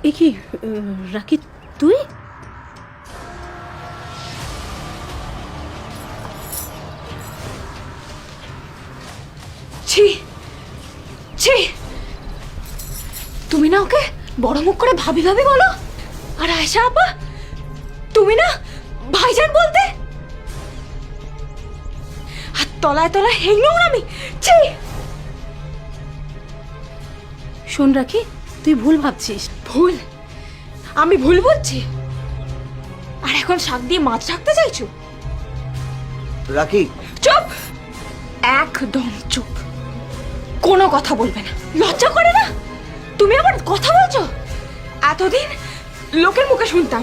এ কি রাকি, তুই? ছি ছি, তুমি না ওকে বড় মুখ করে ভাবি ভাবি বলো, আর আয়শা আপা তুমি না ভাইজান বলতে, আর তলায় তলায় হেই নোংরামি। ছি। শোন রাকি, তুই ভুল ভাবছিস। ভুল? আমি ভুল বলছি? আর এখন শাক দিয়ে মাছ রাখতে চাইছো? রাকি, চুপ, একদম চুপ, কোনো কথা বলবে না। লজ্জা করে না? তুমি আবার কথা বলছো? এতদিন লোকের মুখে শুনতাম,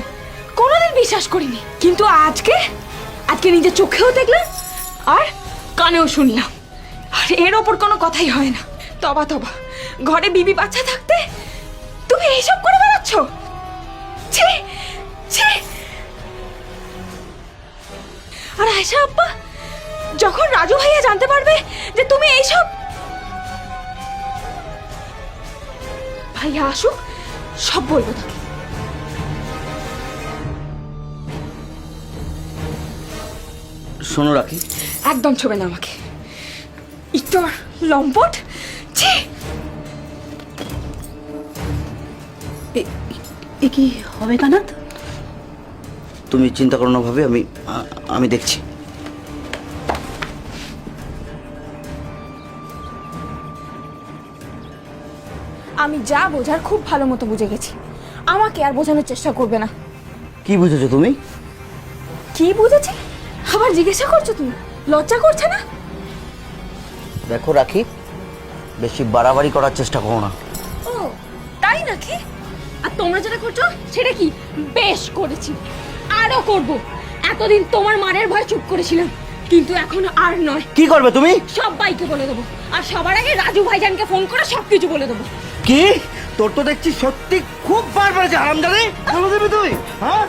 কোনোদিন বিশ্বাস করিনি, কিন্তু আজকে আজকে নিজের চোখেও দেখলাম আর কানেও শুনলাম, আর এর ওপর কোনো কথাই হয় না। তবা তবা, ঘরে বিবি বাচ্চা থাকতে তুমি এইসব করে বেড়াচ্ছ। ছি ছি। আর আয়শা আব্বা, যখন রাজু ভাইয়া জানতে পারবে যে তুমি এইসব, ভাইয়া আসুক, সব বলবো তাকে। শোনো রাকি, একদম ছবে না আমাকে, ইতর লম্পট। ছি। এ কি হবে কানাত? তুমি চিন্তা করো না ভাবে, আমি দেখছি। আমি যা বোঝার খুব ভালো মতো বুঝে গেছি, আমাকে আর বোঝানোর চেষ্টা করবে না। কি বুঝেছো তুমি? কি বুঝেছি আবার জিজ্ঞাসা করছো তুমি? লজ্জা করছে না? দেখো রাখি, বেশি বাড়াবাড়ি করার চেষ্টা করো না। ও তাই নাকি? আর তোমরা যেটা করছো সেটা কি? বেশ করেছি, আরো করব। এতদিন তোমার মারের ভয় চুপ করেছিলাম, কিন্তু এখন আর নয়। কি করবে তুমি? সবাইকে বলে দেবো, আর সবার আগে রাজু ভাইজানকে ফোন করে সবকিছু বলে দেবো। কি? তোর তো দেখছি সত্যি খুব বার বেড়েছে, হারামজাদে। বলে দেবে তুই? হ্যাঁ,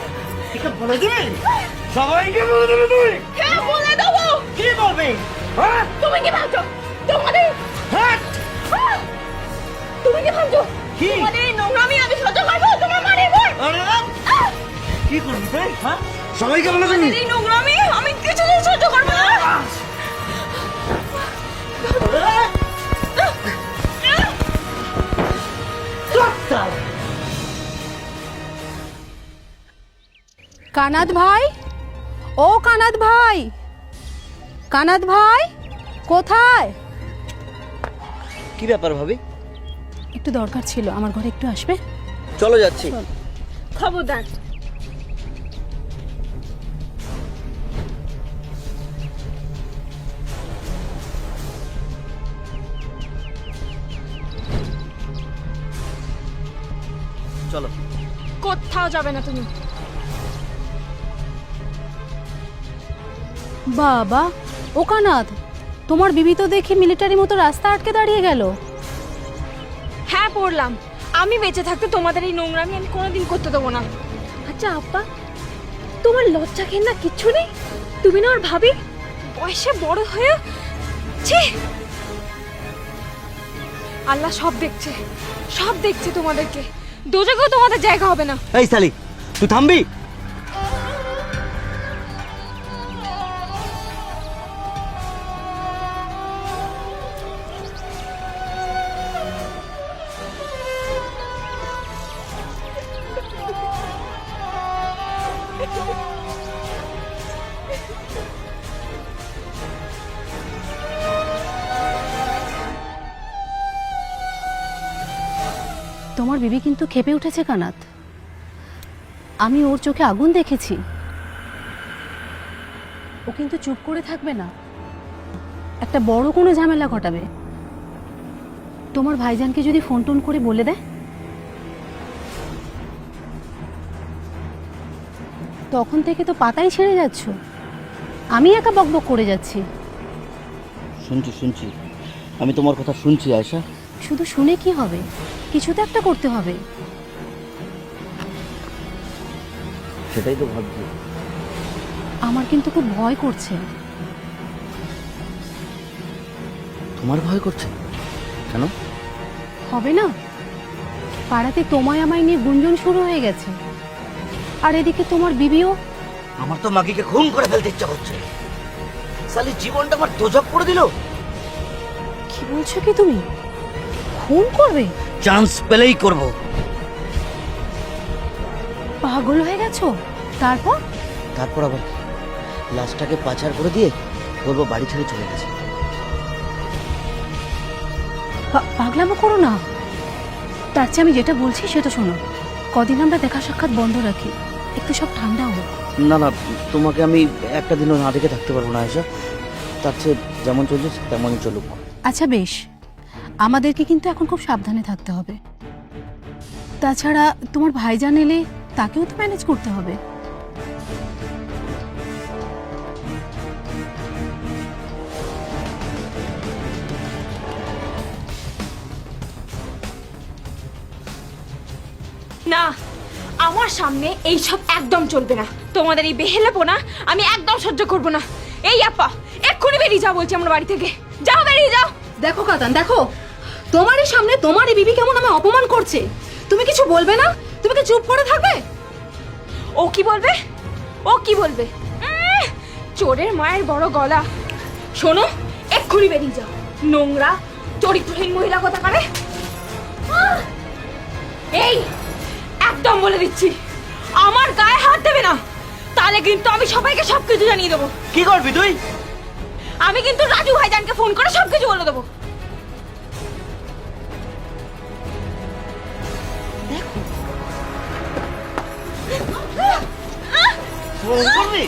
এটা বলে দেবে? সবাইকে বলে দেবে তুই? হ্যাঁ বলে দেবো। কি বলবে? হ্যাঁ, তুমি কি ভাবছো তোমাদের, হ্যাঁ, হ্যাঁ, তুমি কি ভাবছো কি? তোমাদের এই নোংরামি আমি সহ্য করবো? তোমার মারের ভয়, আরে, কি করবি তুই? হ্যাঁ, সবাইকে বলে দেবি? এই নোংরামি আমি কিছুদিন সহ্য করবো না। কানাত ভাই, ও কানাত ভাই, কানাত ভাই কোথায়? কি ব্যাপার ভাবি? একটু দরকার ছিল, আমার ঘরে একটু আসবে? চলো যাচ্ছি। খবরদার। চলো। কোথাও যাবে না তুমি। বাবা, ও কানাত, তোমার বিবি তো দেখি মিলিটারি মতো রাস্তা আটকে দাঁড়িয়ে গেল। হ্যাঁ পড়লাম, আমি বেঁচে থাকতে তোমাদের এই নোংরামি আমি কোনোদিন করতে দেবো না। আচ্ছা আব্বা, তোমার লজ্জা ঘেন্না কিচ্ছু নেই? তুমি না ওর ভাবি, বয়সে বড় হয়ে। ছি। আল্লাহ সব দেখছে, সব দেখছে তোমাদেরকে, দোজখেও তোমাদের জায়গা হবে না। এই সালি, তুই থামবি? তোমার বিবি কিন্তু ক্ষেপে উঠেছে কানাত, আমি ওর চোখে আগুন দেখেছি। ও কিন্তু চুপ করে থাকবে না, একটা বড় কোনো ঝামেলা ঘটাবে। তোমার ভাইজানকে যদি ফোন টোন করে বলে দেয়, তখন থেকে তো পাতাই ছেড়ে যাচ্ছ, আমি একা বকবক করে যাচ্ছি। শুনছি, আমি তোমার কথা শুনছি আয়শা। শুধু শুনে কি হবে, কিছু তো একটা করতে হবে। সেটাই তো ভাবছি। আমার কিন্তু খুব ভয় করছে। তোমার ভয় করছে কেন? হবে না, পাড়াতে তোমায় আমায় নিয়ে গুঞ্জন শুরু হয়ে গেছে। আর এদিকে তোমার বিবিও। আমার তো মাগিকে খুন করে ফেলতে ইচ্ছা করছে। সালি জীবনটা আমার দোজক করে দিল। কি বলছো কি তুমি? খুন করবে? চান্স পেলেই করব। পাগল হয়ে গেছো? তারপর? তারপর আবার লাশটাকে পাচার করে দিয়ে বলবো বাড়ি ছেড়ে চলে গেছে। পাগলামো করো না। তার চেয়ে আমি যেটা বলছি সেটা শোনো। কদিন আমরা দেখা সাক্ষাৎ বন্ধ রাখি, একটু সব ঠান্ডা হোক। না না, তোমাকে আমি একটা দিনও না দেখে থাকতে পারবো না আয়শা। তার চেয়ে যেমন চলছে তেমনই চলুক। আচ্ছা বেশ, আমাদেরকে কিন্তু এখন খুব সাবধানে থাকতে হবে। তাছাড়া তোমার ভাইজান এলে তাকেও তো ম্যানেজ করতে হবে। না, আমার সামনে এইসব একদম চলবে না। তোমাদের এই বেহেলেপনা আমি একদম সহ্য করব না। এই আপা, এক্ষুনি বেরিয়ে যাও বলছি আমার বাড়ি থেকে। যাও, বেরিয়ে যাও। দেখো কাতান, দেখো তোমারই সামনে তোমারই বিবি কেমন আমায় অপমান করছে। তুমি কিছু বলবে না? তুমি কি চুপ করে থাকবে? ও কি বলবে? ও কি বলবে? চোরের মায়ের বড় গলা। শোনো, এক্ষুনি বেরিয়ে যাও। নোংরা চরিত্রহীন মহিলা কথা করে। এই একদম বলে দিচ্ছি, আমার গায়ে হাত দেবে না, তাহলে কিন্তু আমি সবাইকে সবকিছু জানিয়ে দেবো। কি করবি তুই? আমি কিন্তু রাজু ভাইজানকে ফোন করে সবকিছু বলে দেবো। ফোন করবি?